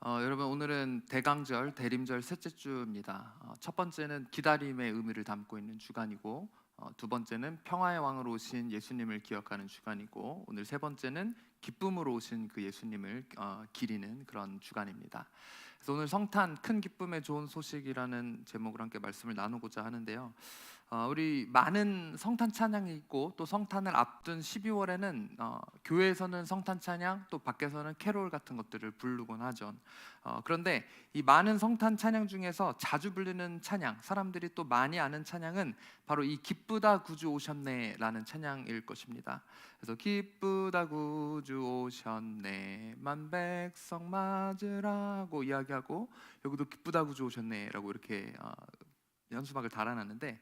여러분 오늘은 대강절, 대림절 셋째 주입니다. 첫 번째는 기다림의 의미를 담고 있는 주간이고, 두 번째는 평화의 왕으로 오신 예수님을 기억하는 주간이고, 오늘 세 번째는 기쁨으로 오신 그 예수님을 기리는 그런 주간입니다. 그래서 오늘 성탄 큰 기쁨의 좋은 소식이라는 제목으로 함께 말씀을 나누고자 하는데요. 우리 많은 성탄 찬양이 있고, 또 성탄을 앞둔 12월에는 교회에서는 성탄 찬양, 또 밖에서는 캐롤 같은 것들을 부르곤 하죠. 그런데 이 많은 성탄 찬양 중에서 자주 불리는 찬양, 사람들이 또 많이 아는 찬양은 바로 이 기쁘다 구주 오셨네 라는 찬양일 것입니다. 그래서 기쁘다 구주 오셨네 만 백성 맞으라고 이야기하고, 여기도 기쁘다 구주 오셨네 라고 이렇게 연수막을 달아놨는데,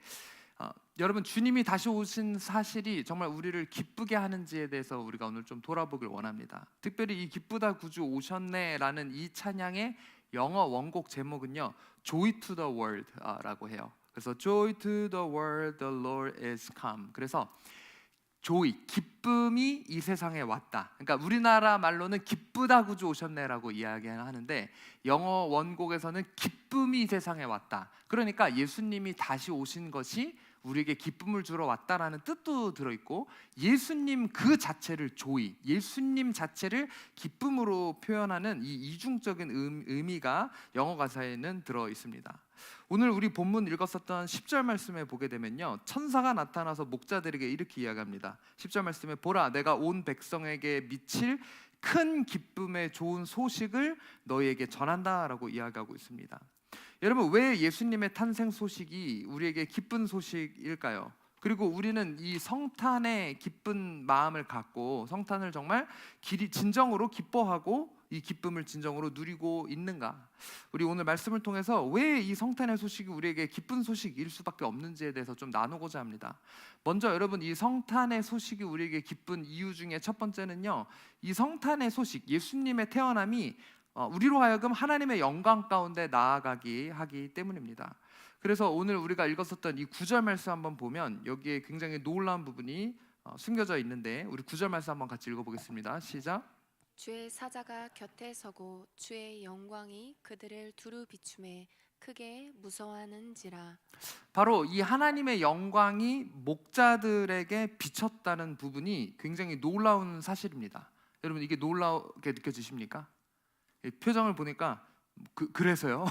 여러분 주님이 다시 오신 사실이 정말 우리를 기쁘게 하는지에 대해서 우리가 오늘 좀 돌아보길 원합니다. 특별히 이 기쁘다 구주 오셨네라는 이 찬양의 영어 원곡 제목은요, Joy to the World 라고 해요. 그래서 Joy to the world, the Lord is come. 그래서 조이, 기쁨이 이 세상에 왔다. 그러니까 우리나라 말로는 기쁘다 구주 오셨네라고 이야기하는데, 영어 원곡에서는 기쁨이 이 세상에 왔다. 그러니까 예수님이 다시 오신 것이 우리에게 기쁨을 주러 왔다라는 뜻도 들어있고, 예수님 그 자체를 조이, 예수님 자체를 기쁨으로 표현하는 이 이중적인 의미가 영어 가사에는 들어있습니다. 오늘 우리 본문 읽었었던 10절 말씀에 보게 되면요, 천사가 나타나서 목자들에게 이렇게 이야기합니다. 10절 말씀에 보라, 내가 온 백성에게 미칠 큰 기쁨의 좋은 소식을 너희에게 전한다라고 이야기하고 있습니다. 여러분, 왜 예수님의 탄생 소식이 우리에게 기쁜 소식일까요? 그리고 우리는 이 성탄의 기쁜 마음을 갖고 성탄을 정말 진정으로 기뻐하고 이 기쁨을 진정으로 누리고 있는가? 우리 오늘 말씀을 통해서 왜 이 성탄의 소식이 우리에게 기쁜 소식일 수밖에 없는지에 대해서 좀 나누고자 합니다. 먼저 여러분, 이 성탄의 소식이 우리에게 기쁜 이유 중에 첫 번째는요, 이 성탄의 소식, 예수님의 태어남이 우리로 하여금 하나님의 영광 가운데 나아가게 하기 때문입니다. 그래서 오늘 우리가 읽었었던 이 9절 말씀 한번 보면 여기에 굉장히 놀라운 부분이 숨겨져 있는데, 우리 9절 말씀 한번 같이 읽어보겠습니다. 시작. 주의 사자가 곁에 서고 주의 영광이 그들을 두루 비추매 크게 무서워하는지라. 바로 이 하나님의 영광이 목자들에게 비쳤다는 부분이 굉장히 놀라운 사실입니다. 여러분, 이게 놀라우게 느껴지십니까? 표정을 보니까 그래서요?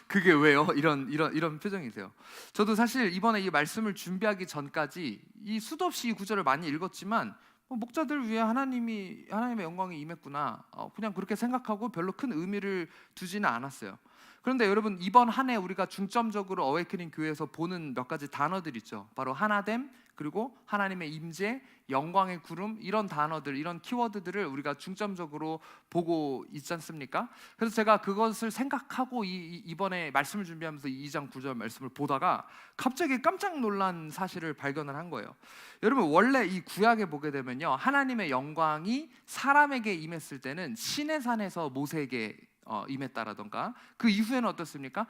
그게 왜요? 이런 표정이세요. 저도 사실 이번에 이 말씀을 준비하기 전까지 이 수도 없이 이 구절을 많이 읽었지만, 목자들 위해 하나님의 영광이 임했구나, 그냥 그렇게 생각하고 별로 큰 의미를 두지는 않았어요. 그런데 여러분, 이번 한 해 우리가 중점적으로 어웨이크닝 교회에서 보는 몇 가지 단어들 있죠. 바로 하나됨, 그리고 하나님의 임재, 영광의 구름, 이런 단어들, 이런 키워드들을 우리가 중점적으로 보고 있지 않습니까? 그래서 제가 그것을 생각하고 이번에 말씀을 준비하면서 2장 9절 말씀을 보다가 갑자기 깜짝 놀란 사실을 발견을 한 거예요. 여러분, 원래 이 구약에 보게 되면요, 하나님의 영광이 사람에게 임했을 때는 시내산에서 모세에게 임했다라던가, 그 이후에는 어떻습니까?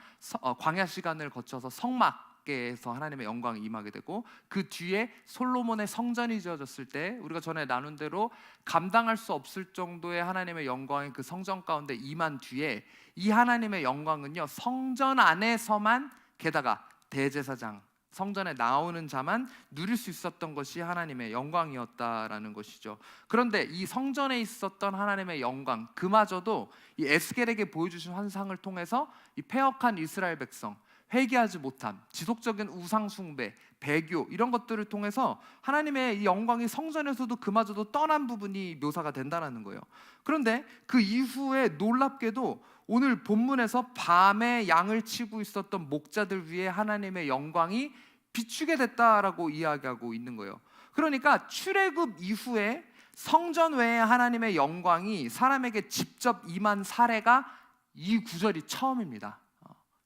광야 시간을 거쳐서 성막에서 하나님의 영광이 임하게 되고, 그 뒤에 솔로몬의 성전이 지어졌을 때 우리가 전에 나눈 대로 감당할 수 없을 정도의 하나님의 영광이 그 성전 가운데 임한 뒤에, 이 하나님의 영광은요, 성전 안에서만, 게다가 대제사장, 성전에 나오는 자만 누릴 수 있었던 것이 하나님의 영광이었다라는 것이죠. 그런데 이 성전에 있었던 하나님의 영광, 그마저도 이 에스겔에게 보여주신 환상을 통해서 이 패역한 이스라엘 백성, 회개하지 못함, 지속적인 우상 숭배, 배교, 이런 것들을 통해서 하나님의 이 영광이 성전에서도 그마저도 떠난 부분이 묘사가 된다는 거예요. 그런데 그 이후에 놀랍게도 오늘 본문에서 밤에 양을 치고 있었던 목자들 위에 하나님의 영광이 비추게 됐다라고 이야기하고 있는 거예요. 그러니까 출애굽 이후에 성전 외에 하나님의 영광이 사람에게 직접 임한 사례가 이 구절이 처음입니다.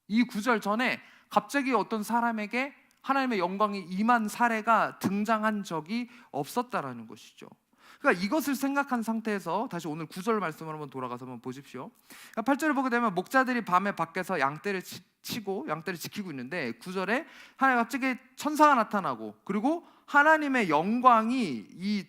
이 구절 전에 갑자기 어떤 사람에게 하나님의 영광이 임한 사례가 등장한 적이 없었다라는 것이죠. 그러니까 이것을 생각한 상태에서 다시 오늘 9절 말씀을 한번 돌아가서 한번 보십시오. 8절을 보게 되면 목자들이 밤에 밖에서 양떼를 치고 양떼를 지키고 있는데, 9절에 하나님 갑자기 천사가 나타나고, 그리고 하나님의 영광이 이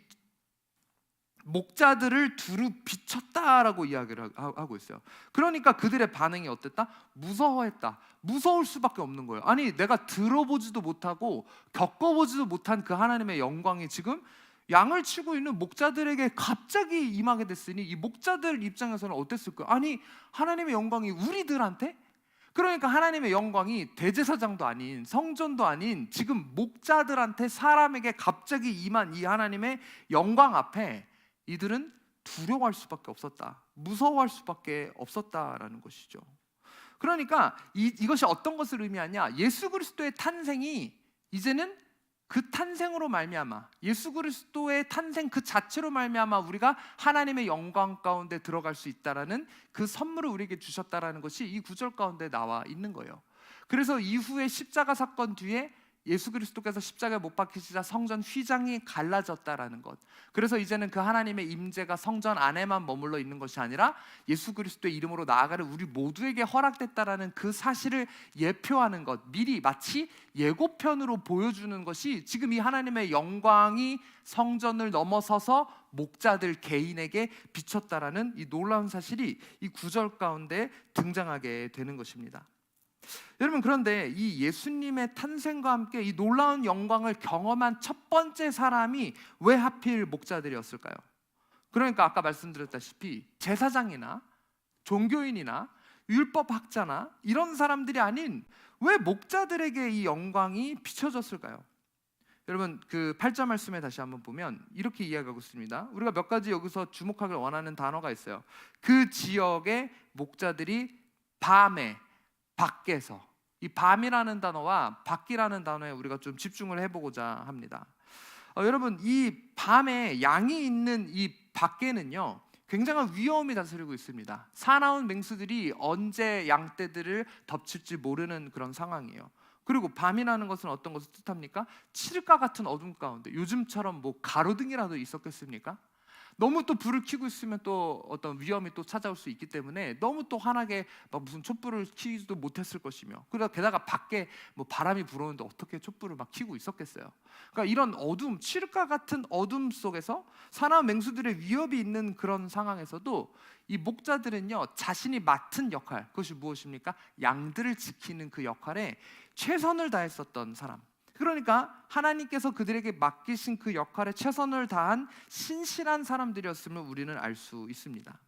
목자들을 두루 비쳤다라고 이야기를 하고 있어요. 그러니까 그들의 반응이 어땠다? 무서워했다. 무서울 수밖에 없는 거예요. 아니, 내가 들어보지도 못하고 겪어보지도 못한 그 하나님의 영광이 지금 양을 치고 있는 목자들에게 갑자기 임하게 됐으니 이 목자들 입장에서는 어땠을까요? 아니, 하나님의 영광이 우리들한테? 그러니까 하나님의 영광이 대제사장도 아닌, 성전도 아닌 지금 목자들한테, 사람에게 갑자기 임한 이 하나님의 영광 앞에 이들은 두려워할 수밖에 없었다. 무서워할 수밖에 없었다라는 것이죠. 그러니까 이것이 어떤 것을 의미하냐? 예수 그리스도의 탄생이 이제는 그 탄생으로 말미암아, 예수 그리스도의 탄생 그 자체로 말미암아 우리가 하나님의 영광 가운데 들어갈 수 있다라는 그 선물을 우리에게 주셨다라는 것이 이 구절 가운데 나와 있는 거예요. 그래서 이후에 십자가 사건 뒤에 예수 그리스도께서 십자가에 못 박히시자 성전 휘장이 갈라졌다라는 것. 그래서 이제는 그 하나님의 임재가 성전 안에만 머물러 있는 것이 아니라 예수 그리스도의 이름으로 나아가는 우리 모두에게 허락됐다라는 그 사실을 예표하는 것, 미리 마치 예고편으로 보여주는 것이 지금 이 하나님의 영광이 성전을 넘어서서 목자들 개인에게 비쳤다라는 이 놀라운 사실이 이 구절 가운데 등장하게 되는 것입니다. 여러분, 그런데 이 예수님의 탄생과 함께 이 놀라운 영광을 경험한 첫 번째 사람이 왜 하필 목자들이었을까요? 그러니까 아까 말씀드렸다시피 제사장이나 종교인이나 율법학자나 이런 사람들이 아닌 왜 목자들에게 이 영광이 비춰졌을까요? 여러분, 그 8절 말씀에 다시 한번 보면 이렇게 이야기하고 있습니다. 우리가 몇 가지 여기서 주목하길 원하는 단어가 있어요. 그 지역의 목자들이 밤에 밖에서, 이 밤이라는 단어와 밖이라는 단어에 우리가 좀 집중을 해보고자 합니다. 여러분, 이 밤에 양이 있는 이 밖에는요 굉장한 위험이 다스리고 있습니다. 사나운 맹수들이 언제 양떼들을 덮칠지 모르는 그런 상황이에요. 그리고 밤이라는 것은 어떤 것을 뜻합니까? 칠흑과 같은 어둠 가운데, 요즘처럼 뭐 가로등이라도 있었겠습니까? 너무 또 불을 켜고 있으면 또 어떤 위험이 또 찾아올 수 있기 때문에 너무 또 환하게 막 무슨 촛불을 켜지도 못했을 것이며, 그러다 게다가 밖에 뭐 바람이 불어오는데 어떻게 촛불을 막 켜고 있었겠어요. 그러니까 이런 어둠, 칠흑과 같은 어둠 속에서 사나운 맹수들의 위협이 있는 그런 상황에서도 이 목자들은요 자신이 맡은 역할, 그것이 무엇입니까? 양들을 지키는 그 역할에 최선을 다했었던 사람. 그러니까 하나님께서 그들에게 맡기신 그 역할에 최선을 다한 신실한 사람들이었음을 우리는 알 수 있습니다.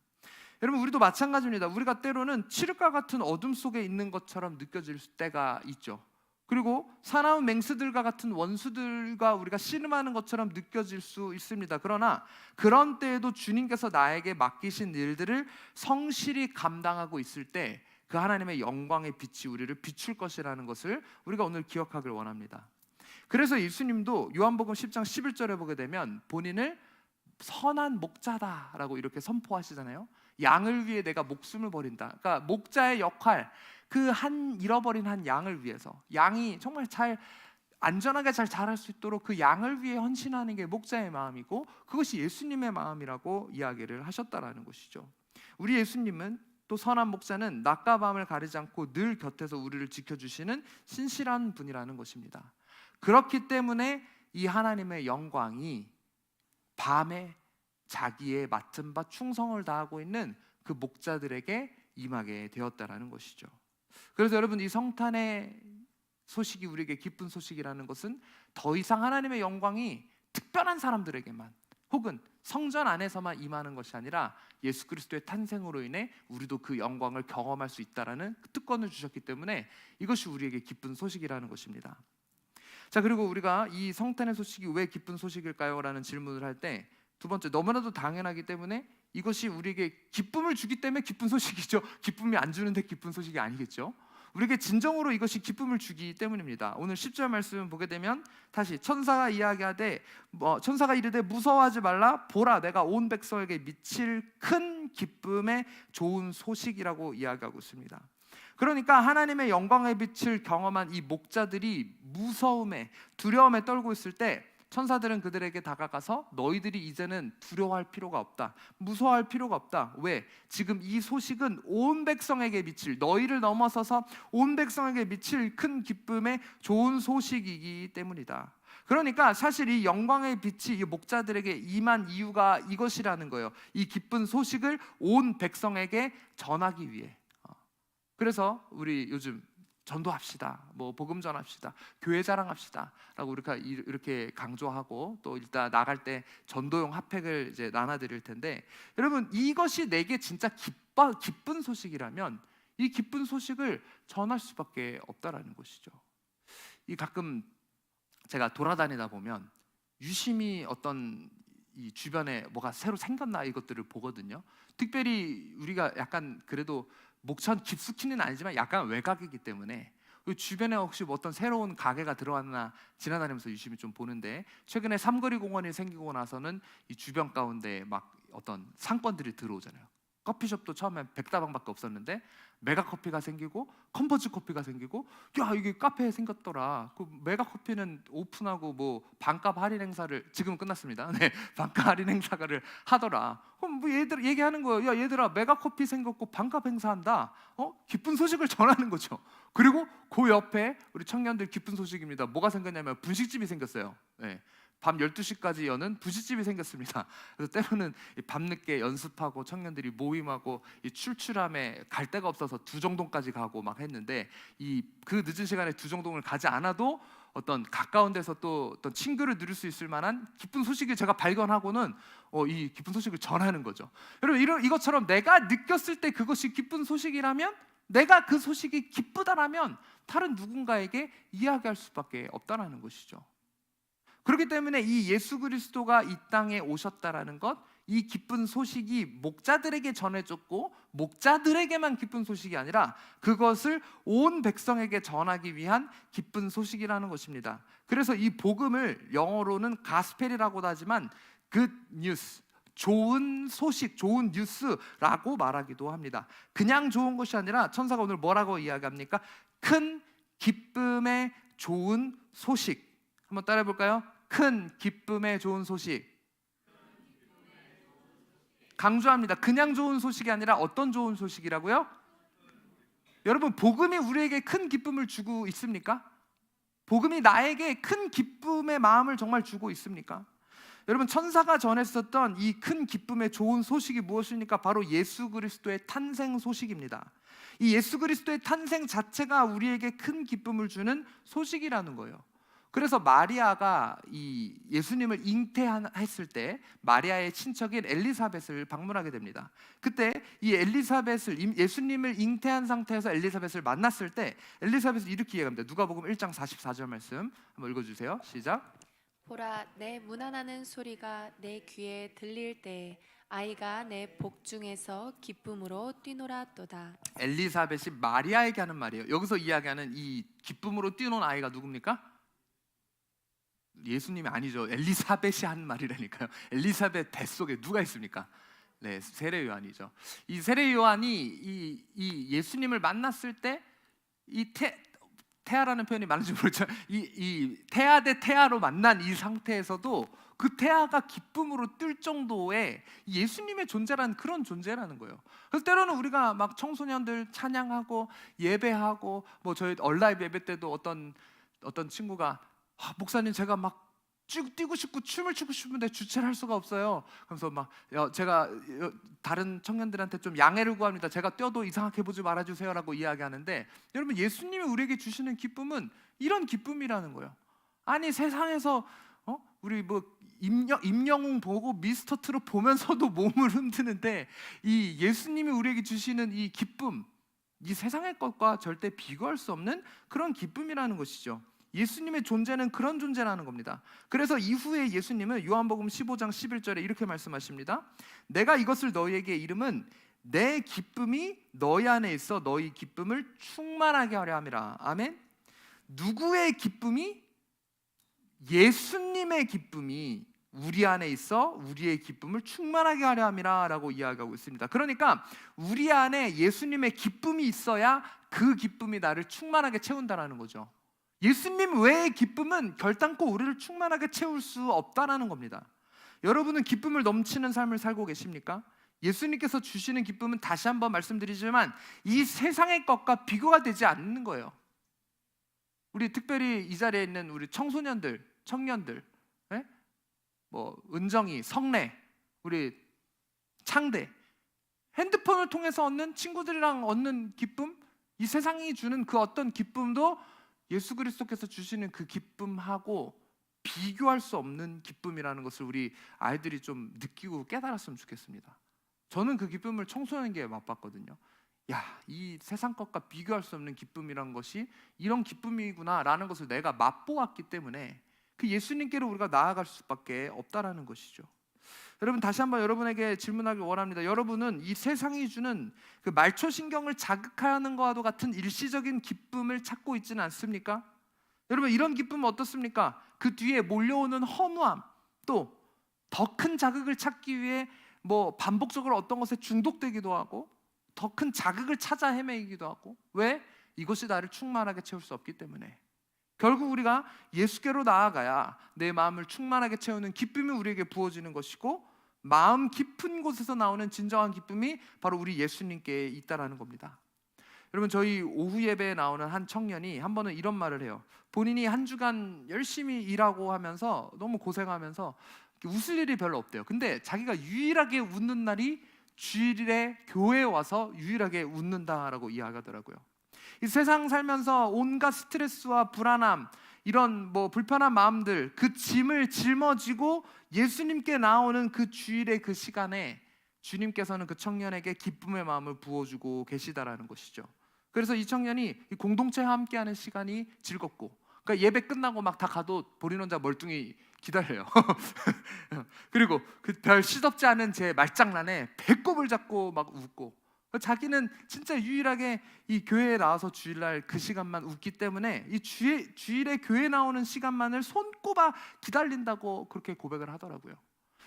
여러분, 우리도 마찬가지입니다. 우리가 때로는 칠흑과 같은 어둠 속에 있는 것처럼 느껴질 때가 있죠. 그리고 사나운 맹수들과 같은 원수들과 우리가 씨름하는 것처럼 느껴질 수 있습니다. 그러나 그런 때에도 주님께서 나에게 맡기신 일들을 성실히 감당하고 있을 때 그 하나님의 영광의 빛이 우리를 비출 것이라는 것을 우리가 오늘 기억하길 원합니다. 그래서 예수님도 요한복음 10장 11절에 보게 되면 본인을 선한 목자다라고 이렇게 선포하시잖아요. 양을 위해 내가 목숨을 버린다. 그러니까 목자의 역할, 그 한 잃어버린 한 양을 위해서, 양이 정말 잘 안전하게 잘 자랄 수 있도록 그 양을 위해 헌신하는 게 목자의 마음이고, 그것이 예수님의 마음이라고 이야기를 하셨다라는 것이죠. 우리 예수님은, 또 선한 목자는 낮과 밤을 가리지 않고 늘 곁에서 우리를 지켜주시는 신실한 분이라는 것입니다. 그렇기 때문에 이 하나님의 영광이 밤에 자기의 맡은 바 충성을 다하고 있는 그 목자들에게 임하게 되었다라는 것이죠. 그래서 여러분, 이 성탄의 소식이 우리에게 기쁜 소식이라는 것은 더 이상 하나님의 영광이 특별한 사람들에게만 혹은 성전 안에서만 임하는 것이 아니라 예수 그리스도의 탄생으로 인해 우리도 그 영광을 경험할 수 있다라는 특권을 주셨기 때문에 이것이 우리에게 기쁜 소식이라는 것입니다. 자, 그리고 우리가 이 성탄의 소식이 왜 기쁜 소식일까요? 라는 질문을 할 때 두 번째, 너무나도 당연하기 때문에 이것이 우리에게 기쁨을 주기 때문에 기쁜 소식이죠. 기쁨이 안 주는데 기쁜 소식이 아니겠죠. 우리에게 진정으로 이것이 기쁨을 주기 때문입니다. 오늘 10절 말씀 보게 되면 다시 천사가 이야기하되 천사가 이르되 무서워하지 말라, 보라 내가 온 백성에게 미칠 큰 기쁨의 좋은 소식이라고 이야기하고 있습니다. 그러니까 하나님의 영광의 빛을 경험한 이 목자들이 무서움에, 두려움에 떨고 있을 때 천사들은 그들에게 다가가서 너희들이 이제는 두려워할 필요가 없다, 무서워할 필요가 없다. 왜? 지금 이 소식은 온 백성에게 미칠, 너희를 넘어서서 온 백성에게 미칠 큰 기쁨의 좋은 소식이기 때문이다. 그러니까 사실 이 영광의 빛이 이 목자들에게 임한 이유가 이것이라는 거예요. 이 기쁜 소식을 온 백성에게 전하기 위해. 그래서 우리 요즘 전도합시다, 뭐 복음 전합시다, 교회 자랑합시다라고 이렇게 강조하고, 또 일단 나갈 때 전도용 핫팩을 이제 나눠드릴 텐데, 여러분 이것이 내게 진짜 기쁜 소식이라면 이 기쁜 소식을 전할 수밖에 없다라는 것이죠. 이 가끔 제가 돌아다니다 보면 유심히 어떤 이 주변에 뭐가 새로 생겼나 이것들을 보거든요. 특별히 우리가 약간 그래도 목천 깊숙이는 아니지만 약간 외곽이기 때문에 주변에 혹시 뭐 어떤 새로운 가게가 들어왔나 지나다니면서 유심히 좀 보는데, 최근에 삼거리 공원이 생기고 나서는 이 주변 가운데 막 어떤 상권들이 들어오잖아요. 커피숍도 처음엔 100다방밖에 없었는데 메가커피가 생기고 컨버지 커피가 생기고, 야 이게 카페 생겼더라. 그 메가커피는 오픈하고 뭐 반값 할인 행사를, 지금은 끝났습니다. 네, 반값 할인 행사를 하더라. 그럼 뭐 얘들 얘기하는 거예요. 야 얘들아, 메가커피 생겼고 반값 행사한다. 기쁜 소식을 전하는 거죠. 그리고 그 옆에 우리 청년들 기쁜 소식입니다. 뭐가 생겼냐면 분식집이 생겼어요. 네. 밤 12시까지 여는 분식집이 생겼습니다. 그래서 때로는 밤늦게 연습하고 청년들이 모임하고 이 출출함에 갈 데가 없어서 두정동까지 가고 막 했는데, 그 늦은 시간에 두정동을 가지 않아도 어떤 가까운 데서 또 어떤 친구를 누릴 수 있을 만한 기쁜 소식을 제가 발견하고는 이 기쁜 소식을 전하는 거죠. 여러분 이것처럼 내가 느꼈을 때 그것이 기쁜 소식이라면, 내가 그 소식이 기쁘다라면 다른 누군가에게 이야기할 수밖에 없다라는 것이죠. 그렇기 때문에 이 예수 그리스도가 이 땅에 오셨다라는 것, 이 기쁜 소식이 목자들에게 전해졌고 목자들에게만 기쁜 소식이 아니라 그것을 온 백성에게 전하기 위한 기쁜 소식이라는 것입니다. 그래서 이 복음을 영어로는 가스펠이라고도 하지만 good news, 좋은 소식, 좋은 뉴스라고 말하기도 합니다. 그냥 좋은 것이 아니라 천사가 오늘 뭐라고 이야기합니까? 큰 기쁨의 좋은 소식. 한번 따라해 볼까요? 큰 기쁨의 좋은 소식. 강조합니다. 그냥 좋은 소식이 아니라 어떤 좋은 소식이라고요? 여러분, 복음이 우리에게 큰 기쁨을 주고 있습니까? 복음이 나에게 큰 기쁨의 마음을 정말 주고 있습니까? 여러분, 천사가 전했었던 이 큰 기쁨의 좋은 소식이 무엇입니까? 바로 예수 그리스도의 탄생 소식입니다. 이 예수 그리스도의 탄생 자체가 우리에게 큰 기쁨을 주는 소식이라는 거예요. 그래서 마리아가 이 예수님을 잉태했을 때 마리아의 친척인 엘리사벳을 방문하게 됩니다. 그때 이 예수님을 잉태한 상태에서 엘리사벳을 만났을 때 엘리사벳은 이렇게 이야기합니다. 누가복음 1장 44절 말씀 한번 읽어주세요. 시작. 보라, 내 문안하는 소리가 내 귀에 들릴 때 아이가 내 복중에서 기쁨으로 뛰놀았도다. 엘리사벳이 마리아에게 하는 말이에요. 여기서 이야기하는 이 기쁨으로 뛰노는 아이가 누굽니까? 예수님이 아니죠. 엘리사벳이 한 말이라니까요. 엘리사벳 뱃속에 누가 있습니까? 네, 세례 요한이죠. 이 세례 요한이 이 예수님을 만났을 때 이 태아라는 표현이 많은지 모르지만 이 태아 대 태아로 만난 이 상태에서도 그 태아가 기쁨으로 뛸 정도의 예수님의 존재라는 그런 존재라는 거예요. 그래서 때로는 우리가 막 청소년들 찬양하고 예배하고, 뭐 저희 얼라이브 예배 때도 어떤 친구가 목사님 제가 막 뛰고 싶고 춤을 추고 싶은데 주체를 할 수가 없어요. 그래서 막 제가 다른 청년들한테 좀 양해를 구합니다. 제가 뛰어도 이상하게 보지 말아주세요라고 이야기하는데, 여러분 예수님이 우리에게 주시는 기쁨은 이런 기쁨이라는 거예요. 아니 세상에서 우리 뭐 임영웅 보고 미스터 트롯 보면서도 몸을 흔드는데 이 예수님이 우리에게 주시는 이 기쁨, 이 세상의 것과 절대 비교할 수 없는 그런 기쁨이라는 것이죠. 예수님의 존재는 그런 존재라는 겁니다. 그래서 이후에 예수님은 요한복음 15장 11절에 이렇게 말씀하십니다. 내가 이것을 너희에게 이름은 내 기쁨이 너희 안에 있어 너희 기쁨을 충만하게 하려 함이라. 아멘. 누구의 기쁨이? 예수님의 기쁨이 우리 안에 있어 우리의 기쁨을 충만하게 하려 함이라 라고 이야기하고 있습니다. 그러니까 우리 안에 예수님의 기쁨이 있어야 그 기쁨이 나를 충만하게 채운다는 거죠. 예수님 외의 기쁨은 결단코 우리를 충만하게 채울 수 없다라는 겁니다. 여러분은 기쁨을 넘치는 삶을 살고 계십니까? 예수님께서 주시는 기쁨은 다시 한번 말씀드리지만 이 세상의 것과 비교가 되지 않는 거예요. 우리 특별히 이 자리에 있는 우리 청소년들, 청년들, 예? 뭐 은정이, 성래, 우리 창대, 핸드폰을 통해서 얻는 친구들이랑 얻는 기쁨, 이 세상이 주는 그 어떤 기쁨도 예수 그리스도께서 주시는 그 기쁨하고 비교할 수 없는 기쁨이라는 것을 우리 아이들이 좀 느끼고 깨달았으면 좋겠습니다. 저는 그 기쁨을 청소년기에 맛봤거든요. 야, 이 세상 것과 비교할 수 없는 기쁨이란 것이 이런 기쁨이구나라는 것을 내가 맛보았기 때문에 그 예수님께로 우리가 나아갈 수밖에 없다라는 것이죠. 여러분, 다시 한번 여러분에게 질문하기 원합니다. 여러분은 이 세상이 주는 그 말초신경을 자극하는 것과도 같은 일시적인 기쁨을 찾고 있지는 않습니까? 여러분, 이런 기쁨은 어떻습니까? 그 뒤에 몰려오는 허무함, 또 더 큰 자극을 찾기 위해 뭐 반복적으로 어떤 것에 중독되기도 하고 더 큰 자극을 찾아 헤매기도 하고. 왜? 이것이 나를 충만하게 채울 수 없기 때문에. 결국 우리가 예수께로 나아가야 내 마음을 충만하게 채우는 기쁨이 우리에게 부어지는 것이고, 마음 깊은 곳에서 나오는 진정한 기쁨이 바로 우리 예수님께 있다라는 겁니다. 여러분, 저희 오후 예배에 나오는 한 청년이 한 번은 이런 말을 해요. 본인이 한 주간 열심히 일하고 하면서 너무 고생하면서 웃을 일이 별로 없대요. 근데 자기가 유일하게 웃는 날이 주일에 교회에 와서 유일하게 웃는다라고 이야기하더라고요. 이 세상 살면서 온갖 스트레스와 불안함, 이런 뭐 불편한 마음들, 그 짐을 짊어지고 예수님께 나오는 그 주일의 그 시간에 주님께서는 그 청년에게 기쁨의 마음을 부어주고 계시다라는 것이죠. 그래서 이 청년이 이 공동체와 함께하는 시간이 즐겁고, 그러니까 예배 끝나고 막 다 가도 본인 혼자 멀뚱히 기다려요. 그리고 그 별 시덥지 않은 제 말장난에 배꼽을 잡고 막 웃고, 자기는 진짜 유일하게 이 교회에 나와서 주일날 그 시간만 웃기 때문에 이 주일에 교회 나오는 시간만을 손꼽아 기다린다고 그렇게 고백을 하더라고요.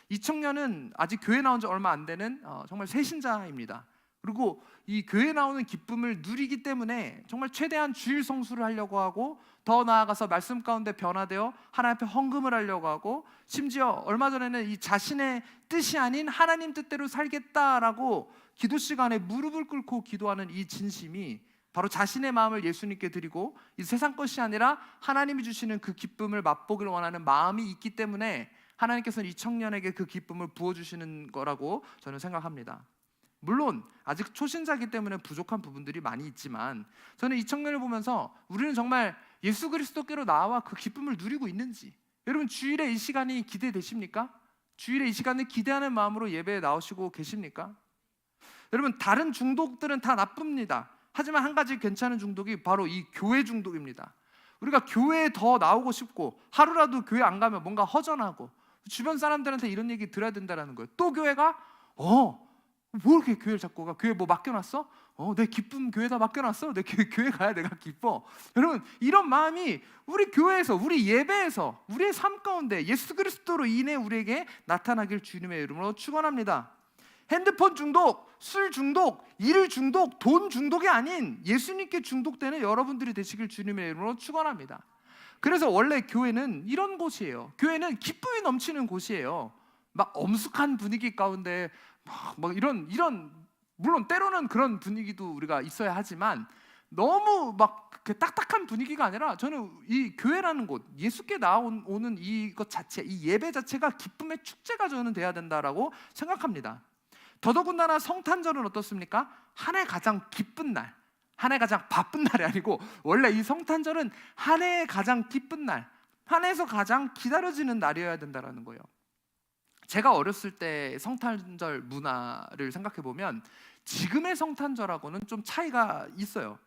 이 청년은 아직 교회 나온 지 얼마 안 되는 정말 새신자입니다. 그리고 이 교회 나오는 기쁨을 누리기 때문에 정말 최대한 주일 성수를 하려고 하고, 더 나아가서 말씀 가운데 변화되어 하나님 앞에 헌금을 하려고 하고, 심지어 얼마 전에는 이 자신의 뜻이 아닌 하나님 뜻대로 살겠다라고 기도 시간에 무릎을 꿇고 기도하는 이 진심이 바로 자신의 마음을 예수님께 드리고 이 세상 것이 아니라 하나님이 주시는 그 기쁨을 맛보기를 원하는 마음이 있기 때문에 하나님께서는 이 청년에게 그 기쁨을 부어주시는 거라고 저는 생각합니다. 물론 아직 초신자이기 때문에 부족한 부분들이 많이 있지만, 저는 이 청년을 보면서 우리는 정말 예수 그리스도께로 나와 그 기쁨을 누리고 있는지, 여러분 주일에 이 시간이 기대되십니까? 주일에 이 시간을 기대하는 마음으로 예배에 나오시고 계십니까? 여러분, 다른 중독들은 다 나쁩니다. 하지만 한 가지 괜찮은 중독이 바로 이 교회 중독입니다. 우리가 교회에 더 나오고 싶고, 하루라도 교회 안 가면 뭔가 허전하고, 주변 사람들한테 이런 얘기 들어야 된다는 거예요. 또 교회가 뭐 이렇게 교회를 자꾸 가? 교회 뭐 맡겨놨어? 내 기쁨 교회에다 맡겨놨어? 내 교회 가야 내가 기뻐. 여러분, 이런 마음이 우리 교회에서, 우리 예배에서, 우리의 삶 가운데 예수 그리스도로 인해 우리에게 나타나길 주님의 이름으로 축원합니다. 핸드폰 중독, 술 중독, 일 중독, 돈 중독이 아닌 예수님께 중독되는 여러분들이 되시길 주님의 이름으로 축원합니다. 그래서 원래 교회는 이런 곳이에요. 교회는 기쁨이 넘치는 곳이에요. 막 엄숙한 분위기 가운데 막 이런 물론 때로는 그런 분위기도 우리가 있어야 하지만, 너무 막 딱딱한 분위기가 아니라, 저는 이 교회라는 곳, 예수께 나오는 이것 자체, 이 예배 자체가 기쁨의 축제가 저는 돼야 된다라고 생각합니다. 더더군다나 성탄절은 어떻습니까? 한 해 가장 기쁜 날, 한 해 가장 바쁜 날이 아니고, 원래 이 성탄절은 한 해 가장 기쁜 날, 한 해에서 가장 기다려지는 날이어야 된다는 거예요. 제가 어렸을 때 성탄절 문화를 생각해 보면 지금의 성탄절하고는 좀 차이가 있어요.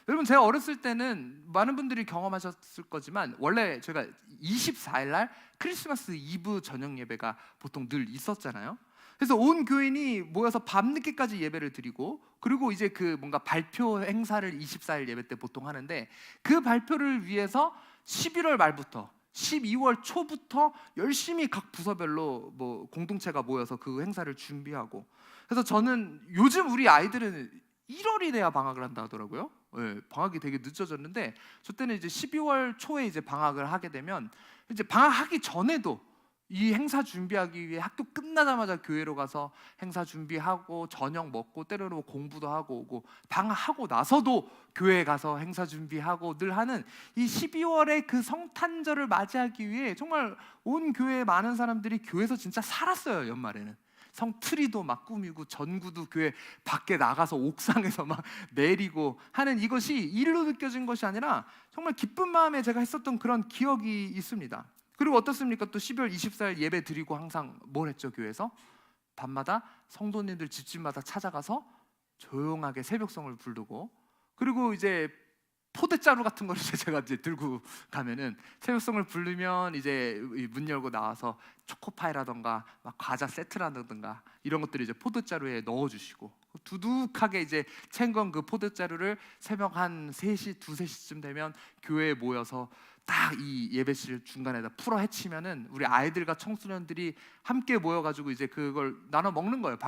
여러분, 제가 어렸을 때는 많은 분들이 경험하셨을 거지만, 원래 제가 24일 날 크리스마스 이브 저녁 예배가 보통 늘 있었잖아요. 그래서 온 교인이 모여서 밤늦게까지 예배를 드리고, 그리고 이제 그 뭔가 발표 행사를 24일 예배 때 보통 하는데, 그 발표를 위해서 11월 말부터 12월 초부터 열심히 각 부서별로 뭐 공동체가 모여서 그 행사를 준비하고, 그래서 저는 요즘 우리 아이들은 1월이 돼야 방학을 한다 하더라고요. 네, 방학이 되게 늦어졌는데, 저 때는 이제 12월 초에 이제 방학을 하게 되면, 이제 방학하기 전에도 이 행사 준비하기 위해 학교 끝나자마자 교회로 가서 행사 준비하고 저녁 먹고 때로는 공부도 하고 오고 방학하고 나서도 교회에 가서 행사 준비하고 늘 하는 이 12월의 그 성탄절을 맞이하기 위해 정말 온 교회에 많은 사람들이 교회에서 진짜 살았어요. 연말에는 성트리도 막 꾸미고 전구도 교회 밖에 나가서 옥상에서 막 내리고 하는 이것이 일로 느껴진 것이 아니라 정말 기쁜 마음에 제가 했었던 그런 기억이 있습니다. 그리고 어떻습니까? 또 12월 24일 예배 드리고 항상 뭘 했죠? 교회에서 밤마다 성도님들 집집마다 찾아가서 조용하게 새벽성을 부르고, 그리고 이제 포대자루 같은 거를 제가 이제 들고 가면은 새벽성을 부르면 이제 문 열고 나와서 초코파이라던가 막 과자 세트라던가 이런 것들을 이제 포대자루에 넣어주시고, 두둑하게 이제 챙건 그 포대자루를 새벽 한 3시, 2~3시쯤 되면 교회에 모여서 딱 이 예배실 중간에다 풀어 헤치면은 우리 아이들과 청소년들이 함께 모여가지고 이제 그걸 나눠 먹는 거예요.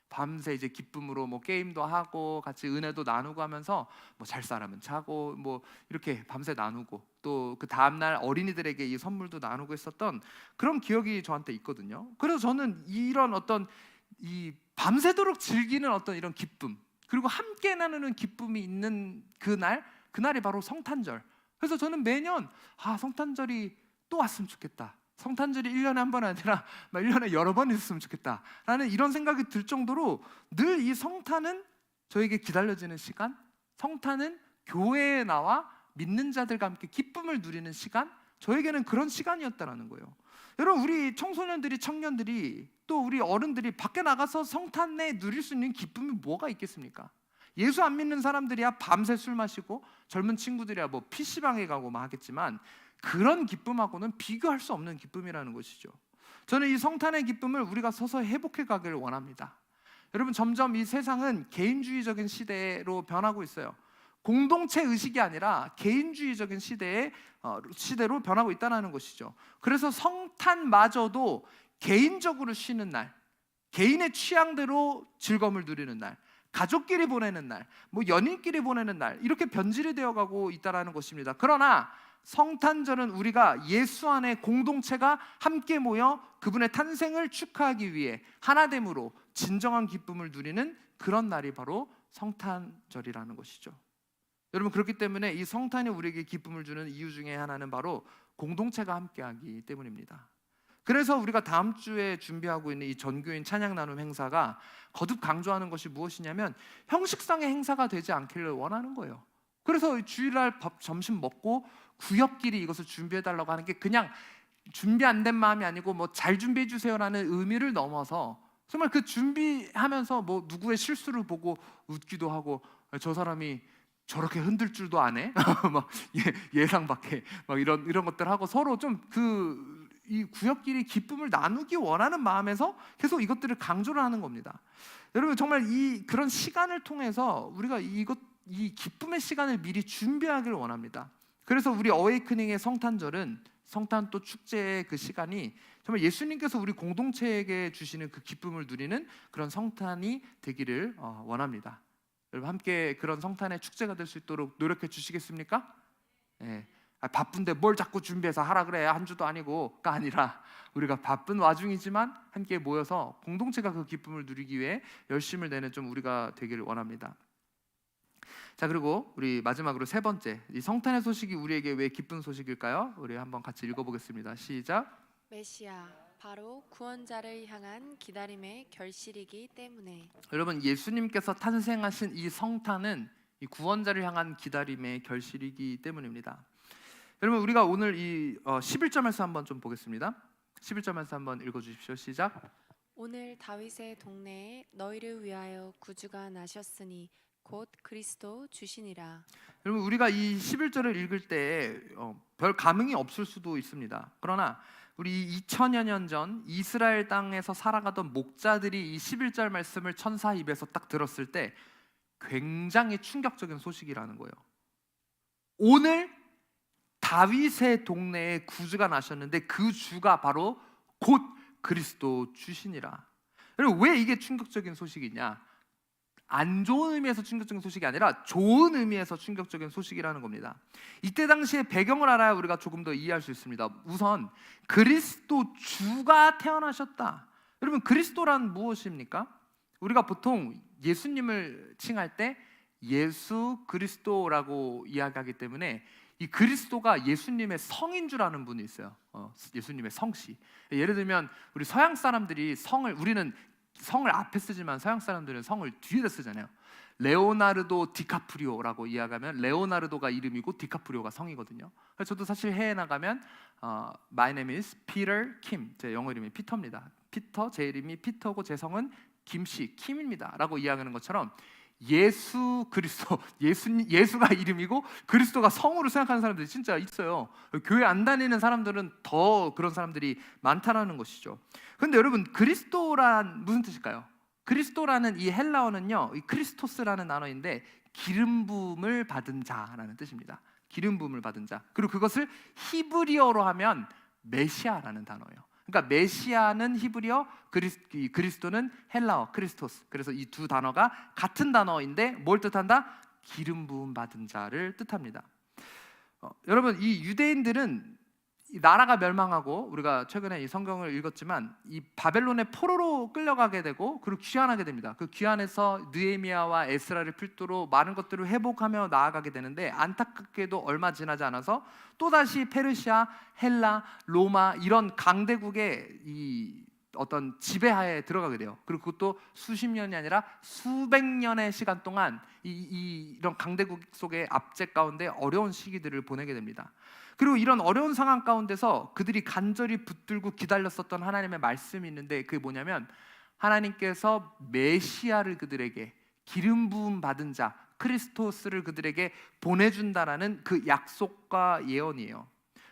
밤새 이제 기쁨으로 뭐 게임도 하고 같이 은혜도 나누고 하면서 뭐 잘 사람은 자고 뭐 이렇게 밤새 나누고, 또 그 다음날 어린이들에게 이 선물도 나누고 했었던 그런 기억이 저한테 있거든요. 그래서 저는 이런 어떤 이 밤새도록 즐기는 어떤 이런 기쁨, 그리고 함께 나누는 기쁨이 있는 그날이 바로 성탄절. 그래서 저는 매년 성탄절이 또 왔으면 좋겠다, 성탄절이 1년에 한 번 아니라 1년에 여러 번 있었으면 좋겠다라는 이런 생각이 들 정도로 늘 이 성탄은 저에게 기다려지는 시간, 성탄은 교회에 나와 믿는 자들과 함께 기쁨을 누리는 시간, 저에게는 그런 시간이었다라는 거예요. 여러분, 우리 청소년들이, 청년들이, 또 우리 어른들이 밖에 나가서 성탄에 누릴 수 있는 기쁨이 뭐가 있겠습니까? 예수 안 믿는 사람들이야 밤새 술 마시고, 젊은 친구들이야 뭐 PC방에 가고 막 하겠지만 그런 기쁨하고는 비교할 수 없는 기쁨이라는 것이죠. 저는 이 성탄의 기쁨을 우리가 서서히 회복해 가기를 원합니다. 여러분, 점점 이 세상은 개인주의적인 시대로 변하고 있어요. 공동체 의식이 아니라 개인주의적인 시대로 변하고 있다는 것이죠. 그래서 성탄마저도 개인적으로 쉬는 날, 개인의 취향대로 즐거움을 누리는 날, 가족끼리 보내는 날, 뭐 연인끼리 보내는 날, 이렇게 변질이 되어가고 있다는 것입니다. 그러나 성탄절은 우리가 예수 안에 공동체가 함께 모여 그분의 탄생을 축하하기 위해 하나됨으로 진정한 기쁨을 누리는 그런 날이 바로 성탄절이라는 것이죠. 여러분, 그렇기 때문에 이 성탄이 우리에게 기쁨을 주는 이유 중에 하나는 바로 공동체가 함께하기 때문입니다. 그래서 우리가 다음 주에 준비하고 있는 이 전교인 찬양 나눔 행사가 거듭 강조하는 것이 무엇이냐면 형식상의 행사가 되지 않기를 원하는 거예요. 그래서 주일날 점심 먹고 구역끼리 이것을 준비해달라고 하는 게 그냥 준비 안 된 마음이 아니고 뭐 잘 준비해 주세요라는 의미를 넘어서 정말 그 준비하면서 뭐 누구의 실수를 보고 웃기도 하고, 저 사람이 저렇게 흔들 줄도 아네? 막 예상 밖에 막 이런 것들 하고 서로 좀 이 구역끼리 기쁨을 나누기 원하는 마음에서 계속 이것들을 강조를 하는 겁니다. 여러분, 정말 그런 시간을 통해서 우리가 이 기쁨의 시간을 미리 준비하기를 원합니다. 그래서 우리 어웨이크닝의 성탄절은, 성탄 또 축제의 그 시간이 정말 예수님께서 우리 공동체에게 주시는 그 기쁨을 누리는 그런 성탄이 되기를 원합니다. 여러분, 함께 그런 성탄의 축제가 될 수 있도록 노력해 주시겠습니까? 네. 바쁜데 뭘 자꾸 준비해서 하라 그래, 한 주도 아니고가 아니라 우리가 바쁜 와중이지만 함께 모여서 공동체가 그 기쁨을 누리기 위해 열심을 내는 좀 우리가 되기를 원합니다. 자, 그리고 우리 마지막으로 세 번째, 이 성탄의 소식이 우리에게 왜 기쁜 소식일까요? 우리 한번 같이 읽어보겠습니다. 시작. 메시아, 바로 구원자를 향한 기다림의 결실이기 때문에. 여러분, 예수님께서 탄생하신 이 성탄은 이 구원자를 향한 기다림의 결실이기 때문입니다. 여러분, 우리가 오늘 이 11절 말씀 한번 좀 보겠습니다. 11절 말씀 한번 읽어주십시오. 시작. 오늘 다윗의 동네에 너희를 위하여 구주가 나셨으니 곧 그리스도 주시니라. 여러분, 우리가 이 11절을 읽을 때 별 감흥이 없을 수도 있습니다. 그러나 우리 2000여 년 전 이스라엘 땅에서 살아가던 목자들이 이 11절 말씀을 천사 입에서 딱 들었을 때 굉장히 충격적인 소식이라는 거예요. 오늘 다윗의 동네에 구주가 나셨는데 그 주가 바로 곧 그리스도 주시니라. 여러분, 왜 이게 충격적인 소식이냐? 안 좋은 의미에서 충격적인 소식이 아니라 좋은 의미에서 충격적인 소식이라는 겁니다. 이때 당시의 배경을 알아야 우리가 조금 더 이해할 수 있습니다. 우선 그리스도 주가 태어나셨다. 여러분, 그리스도란 무엇입니까? 우리가 보통 예수님을 칭할 때 예수 그리스도라고 이야기하기 때문에 이 그리스도가 예수님의 성인 줄 아는 분이 있어요. 예수님의 성씨. 예를 들면 우리 서양 사람들이 우리는 성을 앞에 쓰지만 서양 사람들은 성을 뒤에 쓰잖아요. 레오나르도 디카프리오라고 이야기하면 레오나르도가 이름이고 디카프리오가 성이거든요. 그래서 저도 사실 해외 나가면 My name is Peter Kim, 제 영어 이름이 피터입니다. 피터, 제 이름이 피터고 제 성은 김씨 킴입니다 라고 이야기하는 것처럼 예수 그리스도, 예수가 이름이고 그리스도가 성으로 생각하는 사람들이 진짜 있어요. 교회 안 다니는 사람들은 더 그런 사람들이 많다라는 것이죠. 그런데 여러분, 그리스도란 무슨 뜻일까요? 그리스도라는 이 헬라어는요, 이 크리스토스라는 단어인데 기름 부음을 받은 자라는 뜻입니다. 기름 부음을 받은 자. 그리고 그것을 히브리어로 하면 메시아라는 단어예요. 그러니까 메시아는 히브리어, 그리스도는 헬라어 크리스토스. 그래서 이 두 단어가 같은 단어인데 뭘 뜻한다? 기름 부음 받은 자를 뜻합니다. 여러분, 이 유대인들은 이 나라가 멸망하고, 우리가 최근에 이 성경을 읽었지만 이 바벨론의 포로로 끌려가게 되고 그리고 귀환하게 됩니다. 그 귀환에서 느헤미야와 에스라를 필두로 많은 것들을 회복하며 나아가게 되는데, 안타깝게도 얼마 지나지 않아서 또다시 페르시아, 헬라, 로마 이런 강대국의 이 어떤 지배하에 들어가게 돼요. 그리고 그것도 수십 년이 아니라 수백 년의 시간 동안 이런 강대국 속의 압제 가운데 어려운 시기들을 보내게 됩니다. 그리고 이런 어려운 상황 가운데서 그들이 간절히 붙들고 기다렸었던 하나님의 말씀이 있는데, 그게 뭐냐면 하나님께서 메시아를 그들에게, 기름 부음 받은 자 크리스토스를 그들에게 보내준다라는 그 약속과 예언이에요.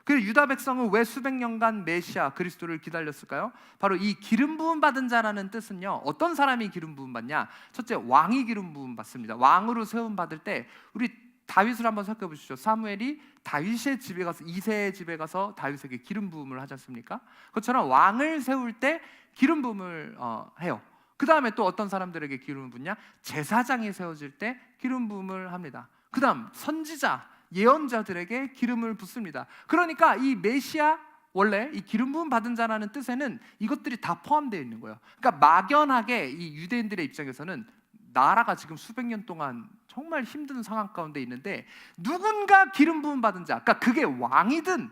그리고 유다 백성은 왜 수백 년간 메시아 그리스도를 기다렸을까요? 바로 이 기름 부음 받은 자라는 뜻은요, 어떤 사람이 기름 부음 받냐? 첫째, 왕이 기름 부음 받습니다. 왕으로 세움 받을 때, 우리 다윗을 한번 생각해 보시죠. 사무엘이 다윗의 집에 가서, 이새의 집에 가서 다윗에게 기름 부음을 하지 않습니까? 그것처럼 왕을 세울 때 기름 부음을 해요. 그 다음에 또 어떤 사람들에게 기름을 붓냐? 제사장이 세워질 때 기름 부음을 합니다. 그 다음 선지자, 예언자들에게 기름을 붓습니다. 그러니까 이 메시아, 원래 이 기름 부음 받은 자라는 뜻에는 이것들이 다 포함되어 있는 거예요. 그러니까 막연하게 이 유대인들의 입장에서는 나라가 지금 수백 년 동안 정말 힘든 상황 가운데 있는데, 누군가 기름 부음 받은 자, 그러니까 그게 왕이든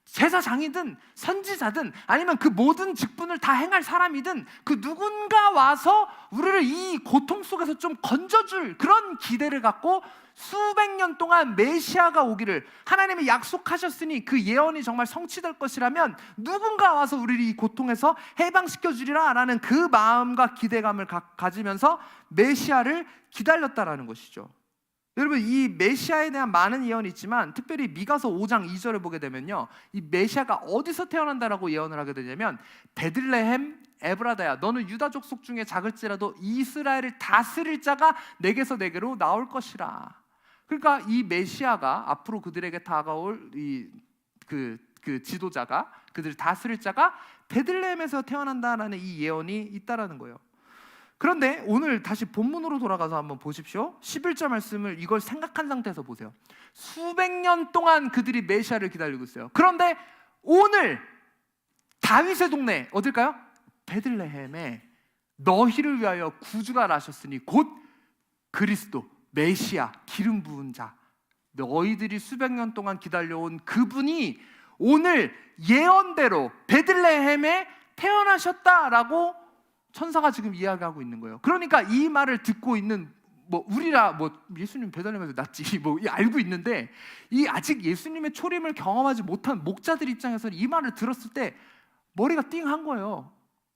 제사장이든 선지자든 아니면 그 모든 직분을 다 행할 사람이든 그 누군가 와서 우리를 이 고통 속에서 좀 건져줄 그런 기대를 갖고 수백 년 동안 메시아가 오기를 하나님이 약속하셨으니 그 예언이 정말 성취될 것이라면 누군가 와서 우리를 이 고통에서 해방시켜 주리라 라는 그 마음과 기대감을 가지면서 메시아를 기다렸다라는 것이죠. 여러분, 이 메시아에 대한 많은 예언이 있지만 특별히 미가서 5장 2절을 보게 되면요, 이 메시아가 어디서 태어난다라고 예언을 하게 되냐면 베들레헴 에브라다야, 너는 유다 족속 중에 작을지라도 이스라엘을 다스릴 자가 내게서 내게로 나올 것이라. 그러니까 이 메시아가 앞으로 그들에게 다가올 그 지도자가, 그들을 다스릴 자가 베들레헴에서 태어난다라는 이 예언이 있다라는 거예요. 그런데 오늘 다시 본문으로 돌아가서 한번 보십시오. 11절 말씀을 이걸 생각한 상태에서 보세요. 수백 년 동안 그들이 메시아를 기다리고 있어요. 그런데 오늘 다윗의 동네 어딜까요? 베들레헴에 너희를 위하여 구주가 나셨으니 곧 그리스도, 메시아, 기름 부은 자, 너희들이 수백 년 동안 기다려온 그분이 오늘 예언대로 베들레헴에 태어나셨다라고 천사가 지금 이야기하고 있는 거예요. 그러니까 이 말을 듣고 있는 우리라 예수님 베들레헴에서 났지 알고 있는데, 이 아직 예수님의 초림을 경험하지 못한 목자들 입장에서는 이 말을 들었을 때 머리가 띵한 거예요.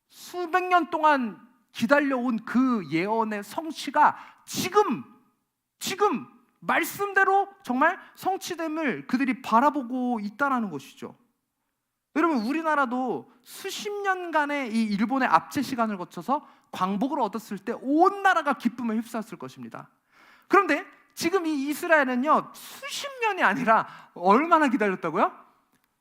수백 년 동안 기다려온 그 예언의 성취가 지금 말씀대로 정말 성취됨을 그들이 바라보고 있다라는 것이죠. 여러분, 우리나라도 수십 년간의 이 일본의 압제 시간을 거쳐서 광복을 얻었을 때 온 나라가 기쁨에 휩싸였을 것입니다. 그런데 지금 이 이스라엘은요, 수십 년이 아니라 얼마나 기다렸다고요?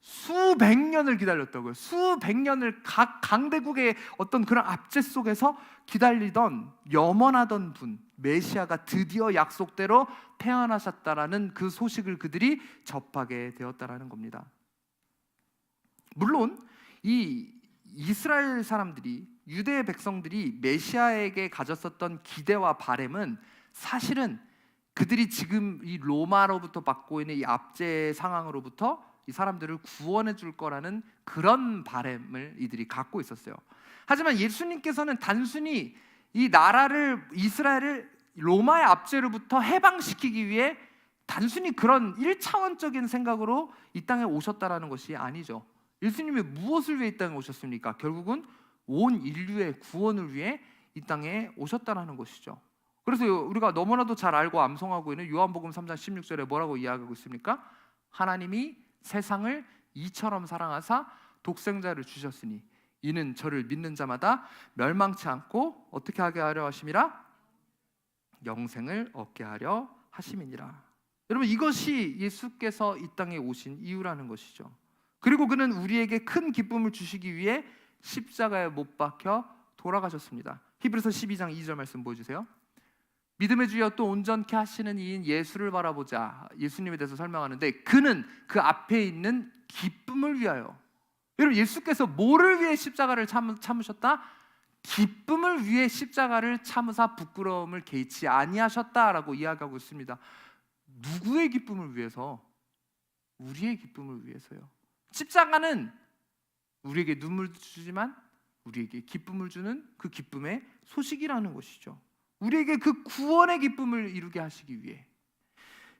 수백 년을 기다렸다고요. 수백 년을 각 강대국의 어떤 그런 압제 속에서 기다리던, 염원하던 분, 메시아가 드디어 약속대로 태어나셨다라는 그 소식을 그들이 접하게 되었다라는 겁니다. 물론 이 이스라엘 사람들이, 유대 백성들이 메시아에게 가졌었던 기대와 바램은 사실은 그들이 지금 이 로마로부터 받고 있는 이 압제 상황으로부터 이 사람들을 구원해 줄 거라는 그런 바램을 이들이 갖고 있었어요. 하지만 예수님께서는 단순히 이 나라를, 이스라엘을 로마의 압제로부터 해방시키기 위해 단순히 그런 1차원적인 생각으로 이 땅에 오셨다라는 것이 아니죠. 예수님이 무엇을 위해 이 땅에 오셨습니까? 결국은 온 인류의 구원을 위해 이 땅에 오셨다라는 것이죠. 그래서 우리가 너무나도 잘 알고 암송하고 있는 요한복음 3장 16절에 뭐라고 이야기하고 있습니까? 하나님이 세상을 이처럼 사랑하사 독생자를 주셨으니 이는 저를 믿는 자마다 멸망치 않고 어떻게 하게 하려 하심이라? 영생을 얻게 하려 하심이니라. 여러분, 이것이 예수께서 이 땅에 오신 이유라는 것이죠. 그리고 그는 우리에게 큰 기쁨을 주시기 위해 십자가에 못 박혀 돌아가셨습니다. 히브리서 12장 2절 말씀 보여주세요. 믿음의 주여 또 온전케 하시는 이인 예수를 바라보자. 예수님에 대해서 설명하는데 그는 그 앞에 있는 기쁨을 위하여. 여러분, 예수께서 뭐를 위해 십자가를 참으셨다? 기쁨을 위해 십자가를 참으사 부끄러움을 개의치 아니하셨다라고 이야기하고 있습니다. 누구의 기쁨을 위해서? 우리의 기쁨을 위해서요. 십자가는 우리에게 눈물도 주지만 우리에게 기쁨을 주는 그 기쁨의 소식이라는 것이죠. 우리에게 그 구원의 기쁨을 이루게 하시기 위해.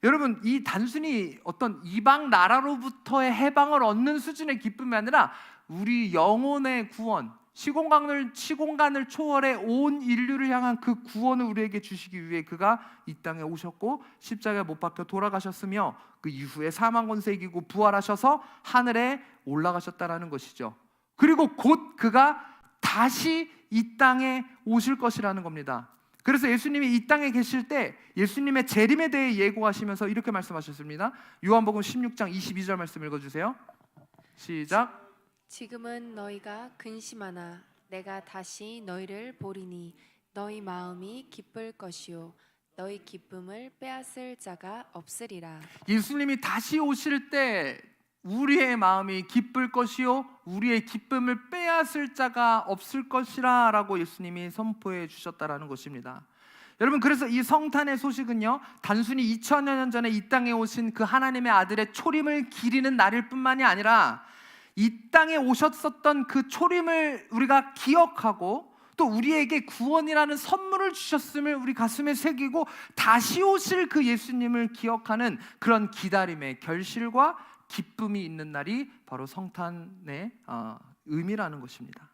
여러분, 이 단순히 어떤 이방 나라로부터의 해방을 얻는 수준의 기쁨이 아니라 우리 영혼의 구원, 시공간을 초월해 온 인류를 향한 그 구원을 우리에게 주시기 위해 그가 이 땅에 오셨고 십자가에 못 박혀 돌아가셨으며 그 이후에 사망 권세 이기고 부활하셔서 하늘에 올라가셨다라는 것이죠. 그리고 곧 그가 다시 이 땅에 오실 것이라는 겁니다. 그래서 예수님이 이 땅에 계실 때 예수님의 재림에 대해 예고하시면서 이렇게 말씀하셨습니다. 요한복음 16장 22절 말씀 읽어주세요. 시작. 지금은 너희가 근심하나 내가 다시 너희를 보리니 너희 마음이 기쁠 것이요 너희 기쁨을 빼앗을 자가 없으리라. 예수님이 다시 오실 때 우리의 마음이 기쁠 것이요 우리의 기쁨을 빼앗을 자가 없을 것이라 라고 예수님이 선포해 주셨다라는 것입니다. 여러분, 그래서 이 성탄의 소식은요 단순히 2000여 년 전에 이 땅에 오신 그 하나님의 아들의 초림을 기리는 날일 뿐만이 아니라 이 땅에 오셨었던 그 초림을 우리가 기억하고 또 우리에게 구원이라는 선물을 주셨음을 우리 가슴에 새기고 다시 오실 그 예수님을 기억하는 그런 기다림의 결실과 기쁨이 있는 날이 바로 성탄의 의미라는 것입니다.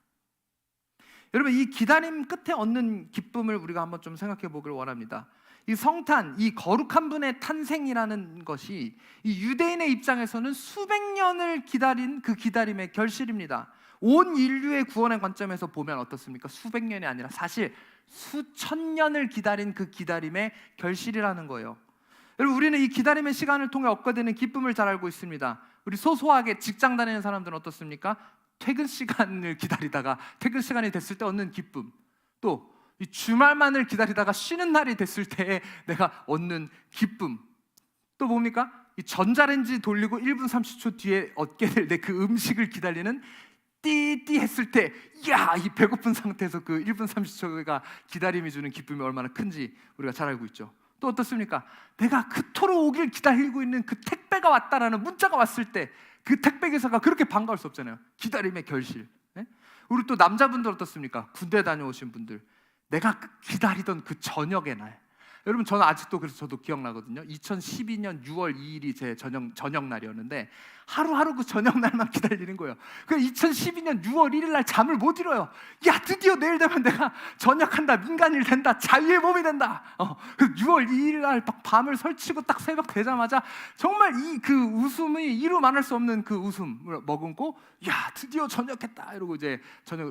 여러분, 이 기다림 끝에 얻는 기쁨을 우리가 한번 좀 생각해 보길 원합니다. 이 성탄, 이 거룩한 분의 탄생이라는 것이 이 유대인의 입장에서는 수백 년을 기다린 그 기다림의 결실입니다. 온 인류의 구원의 관점에서 보면 어떻습니까? 수백 년이 아니라 사실 수천 년을 기다린 그 기다림의 결실이라는 거예요. 여러분, 우리는 이 기다림의 시간을 통해 얻게 되는 기쁨을 잘 알고 있습니다. 우리 소소하게 직장 다니는 사람들은 어떻습니까? 퇴근 시간을 기다리다가 퇴근 시간이 됐을 때 얻는 기쁨, 또 이 주말만을 기다리다가 쉬는 날이 됐을 때 내가 얻는 기쁨, 또 뭡니까? 이 전자레인지 돌리고 1분 30초 뒤에 얻게 될 내 그 음식을 기다리는 띠띠 했을 때, 야, 이 배고픈 상태에서 그 1분 30초가 기다림이 주는 기쁨이 얼마나 큰지 우리가 잘 알고 있죠. 또 어떻습니까? 내가 그토록 오길 기다리고 있는 그 택배가 왔다라는 문자가 왔을 때 그 택배 기사가 그렇게 반가울 수 없잖아요. 기다림의 결실. 네? 우리 또 남자분들 어떻습니까? 군대 다녀오신 분들, 내가 기다리던 그 저녁의 날. 여러분, 저는 아직도 그래서 저도 기억나거든요. 2012년 6월 2일이 제 저녁 날이었는데 하루하루 그 저녁 날만 기다리는 거예요. 그 2012년 6월 1일 날 잠을 못 이뤄요. 야, 드디어 내일 되면 내가 전역한다, 민간인 된다, 자유의 몸이 된다. 그 6월 2일 날 밤을 설치고 딱 새벽 되자마자 정말 이 그 웃음이 이루 말할 수 없는 그 웃음을 머금고, 야, 드디어 전역했다 이러고 이제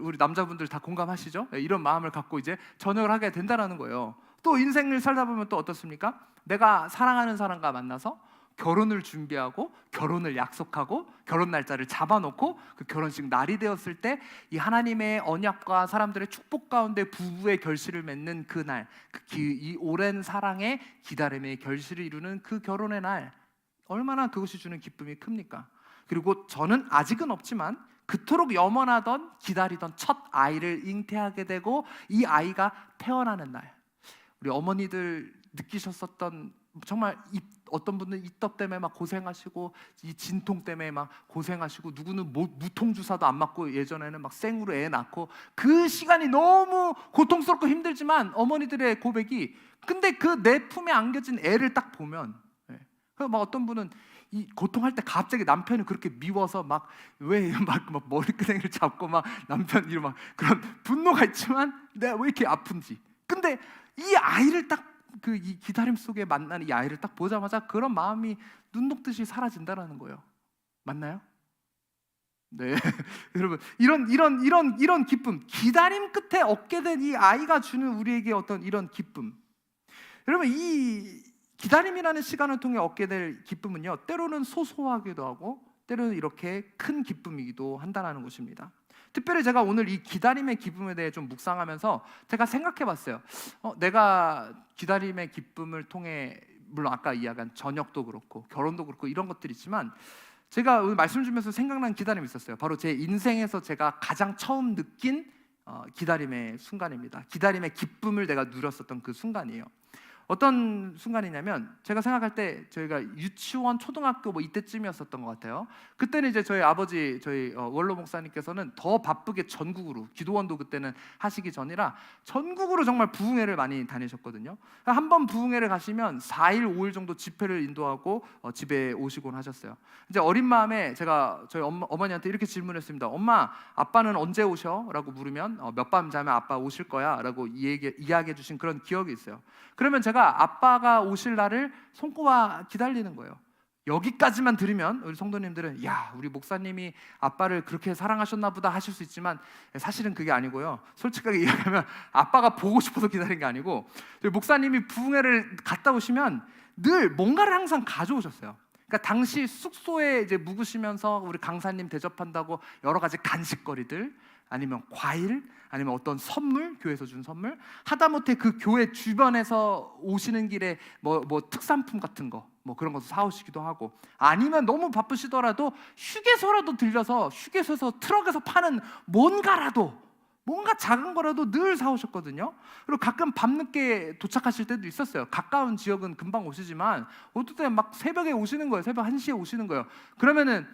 우리 남자분들 다 공감하시죠? 이런 마음을 갖고 이제 전역을 하게 된다라는 거예요. 또 인생을 살다 보면 또 어떻습니까? 내가 사랑하는 사람과 만나서 결혼을 준비하고 결혼을 약속하고 결혼 날짜를 잡아놓고 그 결혼식 날이 되었을 때 이 하나님의 언약과 사람들의 축복 가운데 부부의 결실을 맺는 그 날, 이 오랜 사랑의 기다림의 결실을 이루는 그 결혼의 날, 얼마나 그것이 주는 기쁨이 큽니까? 그리고 저는 아직은 없지만 그토록 염원하던 기다리던 첫 아이를 잉태하게 되고 이 아이가 태어나는 날, 우리 어머니들 느끼셨었던 정말 어떤 분은 입덧 때문에 막 고생하시고 이 진통 때문에 막 고생하시고 누구는 무통 주사도 안 맞고 예전에는 막 생으로 애 낳고 그 시간이 너무 고통스럽고 힘들지만 어머니들의 고백이 근데 그 내 품에 안겨진 애를 딱 보면 막 어떤 분은 이 고통할 때 갑자기 남편이 그렇게 미워서 막 왜 막 머리끄댕이를 잡고 막 남편 이런 막 그런 분노가 있지만 내가 왜 이렇게 아픈지 근데 이 아이를 딱 이 기다림 속에 만나는 이 아이를 딱 보자마자 그런 마음이 눈 녹듯이 사라진다라는 거예요. 맞나요? 네, 여러분 이런 기쁨, 기다림 끝에 얻게 된 이 아이가 주는 우리에게 어떤 이런 기쁨. 여러분 이 기다림이라는 시간을 통해 얻게 될 기쁨은요, 때로는 소소하기도 하고 때로는 이렇게 큰 기쁨이기도 한다는 것입니다. 특별히 제가 오늘 이 기다림의 기쁨에 대해 좀 묵상하면서 제가 생각해봤어요. 내가 기다림의 기쁨을 통해 물론 아까 이야기한 저녁도 그렇고 결혼도 그렇고 이런 것들이 있지만 제가 오늘 말씀 주면서 생각난 기다림이 있었어요. 바로 제 인생에서 제가 가장 처음 느낀 기다림의 순간입니다. 기다림의 기쁨을 내가 누렸었던 그 순간이에요. 어떤 순간이냐면 제가 생각할 때 저희가 유치원, 초등학교 뭐 이때쯤이었었던 것 같아요. 그때는 이제 저희 아버지, 저희 원로 목사님께서는 더 바쁘게 전국으로 기도원도 그때는 하시기 전이라 전국으로 정말 부흥회를 많이 다니셨거든요. 한 번 부흥회를 가시면 4일, 5일 정도 집회를 인도하고 집에 오시곤 하셨어요. 이제 어린 마음에 제가 저희 어머니한테 이렇게 질문했습니다. 엄마, 아빠는 언제 오셔? 라고 물으면 몇 밤 자면 아빠 오실 거야? 라고 이야기해 주신 그런 기억이 있어요. 그러면 제가 아빠가 오실 날을 손꼽아 기다리는 거예요. 여기까지만 들으면 우리 성도님들은 야, 우리 목사님이 아빠를 그렇게 사랑하셨나 보다 하실 수 있지만 사실은 그게 아니고요. 솔직하게 이야기하면 아빠가 보고 싶어서 기다린 게 아니고 목사님이 부흥회를 갔다 오시면 늘 뭔가를 항상 가져오셨어요. 그러니까 당시 숙소에 이제 묵으시면서 우리 강사님 대접한다고 여러 가지 간식거리들 아니면 과일 아니면 어떤 선물, 교회에서 준 선물, 하다못해 그 교회 주변에서 오시는 길에 뭐 특산품 같은 거 뭐 그런 것도 사오시기도 하고 아니면 너무 바쁘시더라도 휴게소라도 들려서 휴게소에서 트럭에서 파는 뭔가 작은 거라도 늘 사오셨거든요. 그리고 가끔 밤늦게 도착하실 때도 있었어요. 가까운 지역은 금방 오시지만 어떨 때 막 새벽에 오시는 거예요. 새벽 1시에 오시는 거예요. 그러면은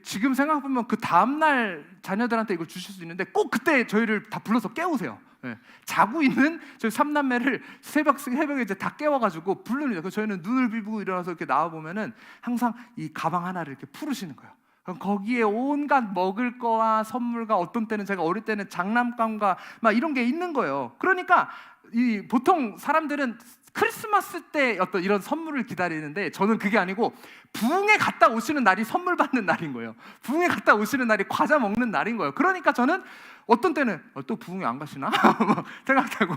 지금 생각해보면 그 다음날 자녀들한테 이걸 주실 수 있는데 꼭 그때 저희를 다 불러서 깨우세요. 네. 자고 있는 저희 3남매를 새벽에 이제 다 깨워가지고 부르는 거예요. 저희는 눈을 비비고 일어나서 이렇게 나와보면은 항상 이 가방 하나를 이렇게 풀으시는 거예요. 그럼 거기에 온갖 먹을 거와 선물과 어떤 때는 제가 어릴 때는 장난감과 막 이런 게 있는 거예요. 그러니까 이 보통 사람들은 크리스마스 때 어떤 이런 선물을 기다리는데 저는 그게 아니고 부흥회 갔다 오시는 날이 선물 받는 날인 거예요. 부흥회 갔다 오시는 날이 과자 먹는 날인 거예요. 그러니까 저는 어떤 때는 또 부흥회 안 가시나? 생각하고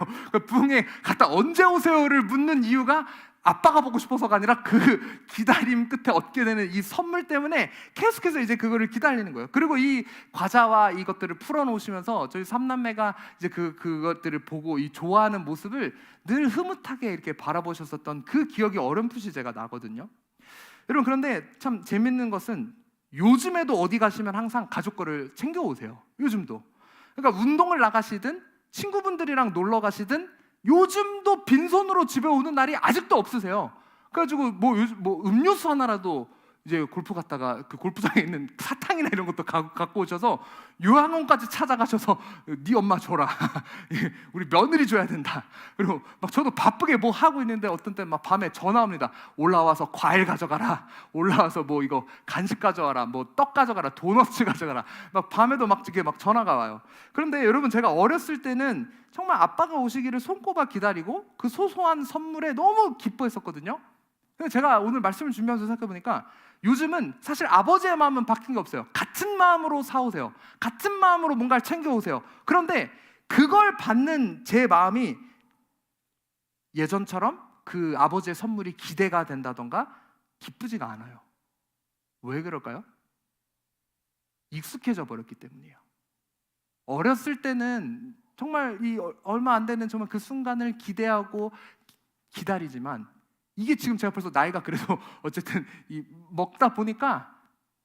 부흥회 갔다 언제 오세요를 묻는 이유가 아빠가 보고 싶어서가 아니라 그 기다림 끝에 얻게 되는 이 선물 때문에 계속해서 이제 그거를 기다리는 거예요. 그리고 이 과자와 이것들을 풀어놓으시면서 저희 삼남매가 이제 그것들을 보고 이 좋아하는 모습을 늘 흐뭇하게 이렇게 바라보셨었던 그 기억이 어렴풋이 제가 나거든요. 여러분 그런데 참 재밌는 것은 요즘에도 어디 가시면 항상 가족 거를 챙겨 오세요. 요즘도. 그러니까 운동을 나가시든 친구분들이랑 놀러 가시든 요즘도 빈손으로 집에 오는 날이 아직도 없으세요. 그래가지고 뭐 음료수 하나라도 이제 골프 갔다가 그 골프장에 있는 사탕이나 이런 것도 갖고 오셔서 요양원까지 찾아가셔서 네 엄마 줘라. 우리 며느리 줘야 된다. 그리고 막 저도 바쁘게 뭐 하고 있는데 어떤 때 막 밤에 전화 옵니다. 올라와서 과일 가져가라. 올라와서 뭐 이거 간식 가져와라. 뭐 떡 가져가라. 도넛 가져가라. 막 밤에도 막 이렇게 막 전화가 와요. 그런데 여러분 제가 어렸을 때는 정말 아빠가 오시기를 손꼽아 기다리고 그 소소한 선물에 너무 기뻐했었거든요. 제가 오늘 말씀을 준비하면서 생각해보니까 요즘은 사실 아버지의 마음은 바뀐 게 없어요. 같은 마음으로 사오세요. 같은 마음으로 뭔가를 챙겨오세요. 그런데 그걸 받는 제 마음이 예전처럼 그 아버지의 선물이 기대가 된다던가 기쁘지가 않아요. 왜 그럴까요? 익숙해져 버렸기 때문이에요. 어렸을 때는 정말 이 얼마 안 되는 정말 그 순간을 기대하고 기다리지만, 이게 지금 제가 벌써 나이가 그래도 어쨌든 이 먹다 보니까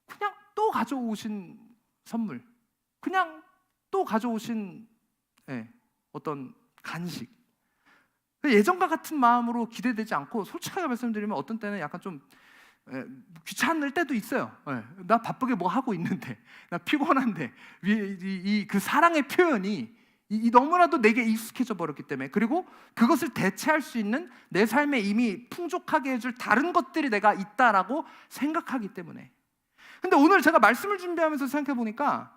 그냥 또 가져오신 선물, 그냥 또 가져오신 어떤 간식, 예전과 같은 마음으로 기대되지 않고, 솔직하게 말씀드리면 어떤 때는 약간 좀 귀찮을 때도 있어요. 나 바쁘게 뭐 하고 있는데, 나 피곤한데, 그 사랑의 표현이 너무나도 내게 익숙해져 버렸기 때문에, 그리고 그것을 대체할 수 있는 내 삶에 이미 풍족하게 해줄 다른 것들이 내가 있다라고 생각하기 때문에. 근데 오늘 제가 말씀을 준비하면서 생각해 보니까,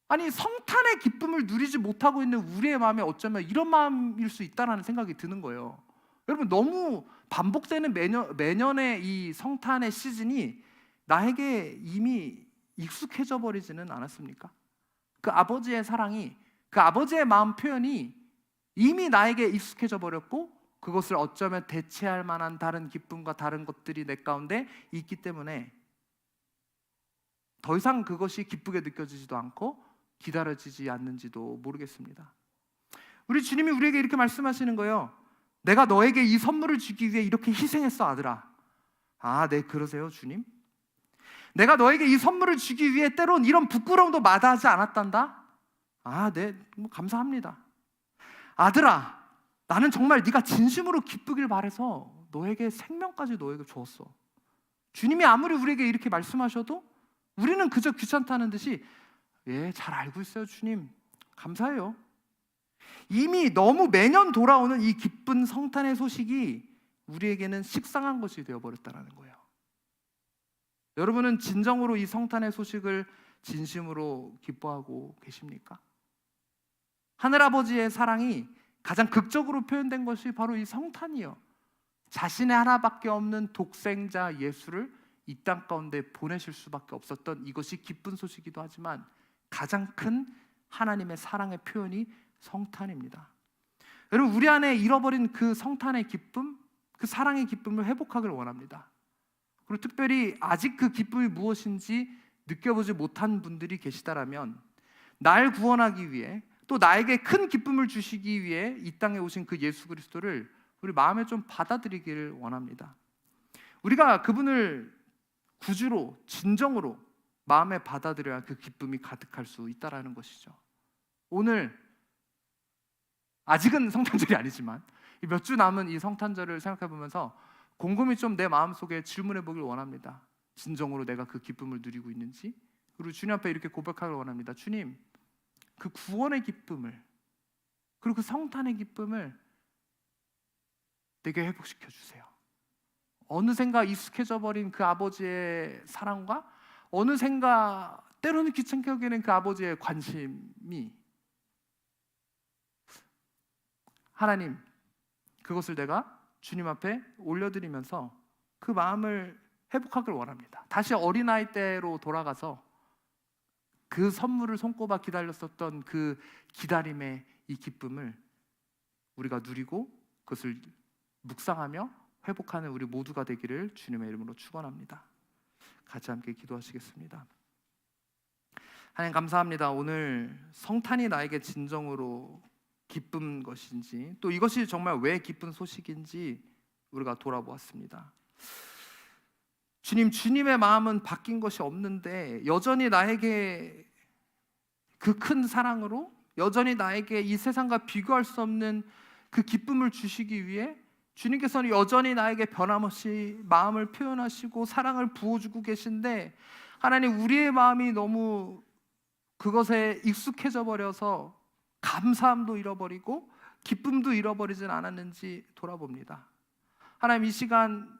아니 성탄의 기쁨을 누리지 못하고 있는 우리의 마음이 어쩌면 이런 마음일 수 있다라는 생각이 드는 거예요. 여러분, 너무 반복되는 매년의 이 성탄의 시즌이 나에게 이미 익숙해져 버리지는 않았습니까? 그 아버지의 사랑이, 그 아버지의 마음 표현이 이미 나에게 익숙해져 버렸고, 그것을 어쩌면 대체할 만한 다른 기쁨과 다른 것들이 내 가운데 있기 때문에 더 이상 그것이 기쁘게 느껴지지도 않고 기다려지지 않는지도 모르겠습니다. 우리 주님이 우리에게 이렇게 말씀하시는 거예요. 내가 너에게 이 선물을 주기 위해 이렇게 희생했어, 아들아. 아, 네, 그러세요, 주님? 내가 너에게 이 선물을 주기 위해 때론 이런 부끄러움도 마다하지 않았단다? 아, 네, 감사합니다. 아들아, 나는 정말 네가 진심으로 기쁘길 바라서 너에게 생명까지 너에게 주었어. 주님이 아무리 우리에게 이렇게 말씀하셔도 우리는 그저 귀찮다는 듯이 잘 알고 있어요, 주님. 감사해요. 이미 너무 매년 돌아오는 이 기쁜 성탄의 소식이 우리에게는 식상한 것이 되어버렸다는 거예요. 여러분은 진정으로 이 성탄의 소식을 진심으로 기뻐하고 계십니까? 하늘아버지의 사랑이 가장 극적으로 표현된 것이 바로 이 성탄이요, 자신의 하나밖에 없는 독생자 예수를 이 땅 가운데 보내실 수밖에 없었던 이것이 기쁜 소식이기도 하지만, 가장 큰 하나님의 사랑의 표현이 성탄입니다. 여러분, 우리 안에 잃어버린 그 성탄의 기쁨, 그 사랑의 기쁨을 회복하길 원합니다. 그리고 특별히 아직 그 기쁨이 무엇인지 느껴보지 못한 분들이 계시다라면, 날 구원하기 위해 또 나에게 큰 기쁨을 주시기 위해 이 땅에 오신 그 예수 그리스도를 우리 마음에 좀 받아들이기를 원합니다. 우리가 그분을 구주로, 진정으로 마음에 받아들여야 그 기쁨이 가득할 수 있다라는 것이죠. 오늘 아직은 성탄절이 아니지만 몇 주 남은 이 성탄절을 생각해 보면서 곰곰이 좀 내 마음속에 질문해 보길 원합니다. 진정으로 내가 그 기쁨을 누리고 있는지. 그리고 주님 앞에 이렇게 고백하길 원합니다. 주님, 그 구원의 기쁨을, 그리고 그 성탄의 기쁨을 내게 회복시켜 주세요. 어느샌가 익숙해져 버린 그 아버지의 사랑과, 어느샌가 때로는 귀찮게 여기는 그 아버지의 관심이, 하나님, 그것을 내가 주님 앞에 올려드리면서 그 마음을 회복하길 원합니다. 다시 어린아이 때로 돌아가서 그 선물을 손꼽아 기다렸었던 그 기다림의 이 기쁨을 우리가 누리고 그것을 묵상하며 회복하는 우리 모두가 되기를 주님의 이름으로 축원합니다. 같이 함께 기도하시겠습니다. 하나님, 감사합니다. 오늘 성탄이 나에게 진정으로 기쁜 것인지, 또 이것이 정말 왜 기쁜 소식인지 우리가 돌아보았습니다. 주님, 주님의 마음은 바뀐 것이 없는데 여전히 나에게 그 큰 사랑으로, 여전히 나에게 이 세상과 비교할 수 없는 그 기쁨을 주시기 위해 주님께서는 여전히 나에게 변함없이 마음을 표현하시고 사랑을 부어주고 계신데, 하나님, 우리의 마음이 너무 그것에 익숙해져 버려서 감사함도 잃어버리고 기쁨도 잃어버리진 않았는지 돌아봅니다. 하나님, 이 시간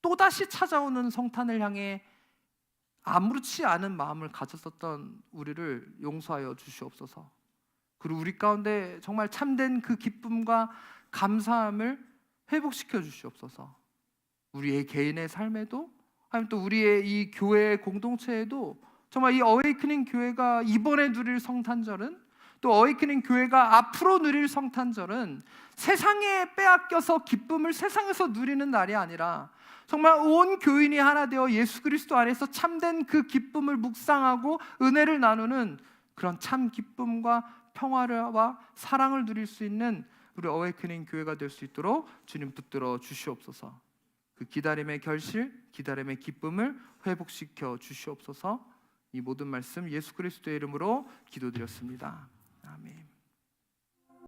또다시 찾아오는 성탄을 향해 아무렇지 않은 마음을 가졌었던 우리를 용서하여 주시옵소서. 그리고 우리 가운데 정말 참된 그 기쁨과 감사함을 회복시켜 주시옵소서. 우리의 개인의 삶에도, 아니면 또 우리의 이 교회 공동체에도 정말 이 어웨이크닝 교회가 이번에 누릴 성탄절은 또 어웨이크닝 교회가 앞으로 누릴 성탄절은 세상에 빼앗겨서 기쁨을 세상에서 누리는 날이 아니라 정말 온 교인이 하나 되어 예수 그리스도 안에서 참된 그 기쁨을 묵상하고 은혜를 나누는 그런 참 기쁨과 평화와 사랑을 누릴 수 있는 우리 어웨이크닝 교회가 될 수 있도록 주님 붙들어 주시옵소서. 그 기다림의 결실, 기다림의 기쁨을 회복시켜 주시옵소서. 이 모든 말씀 예수 그리스도의 이름으로 기도드렸습니다.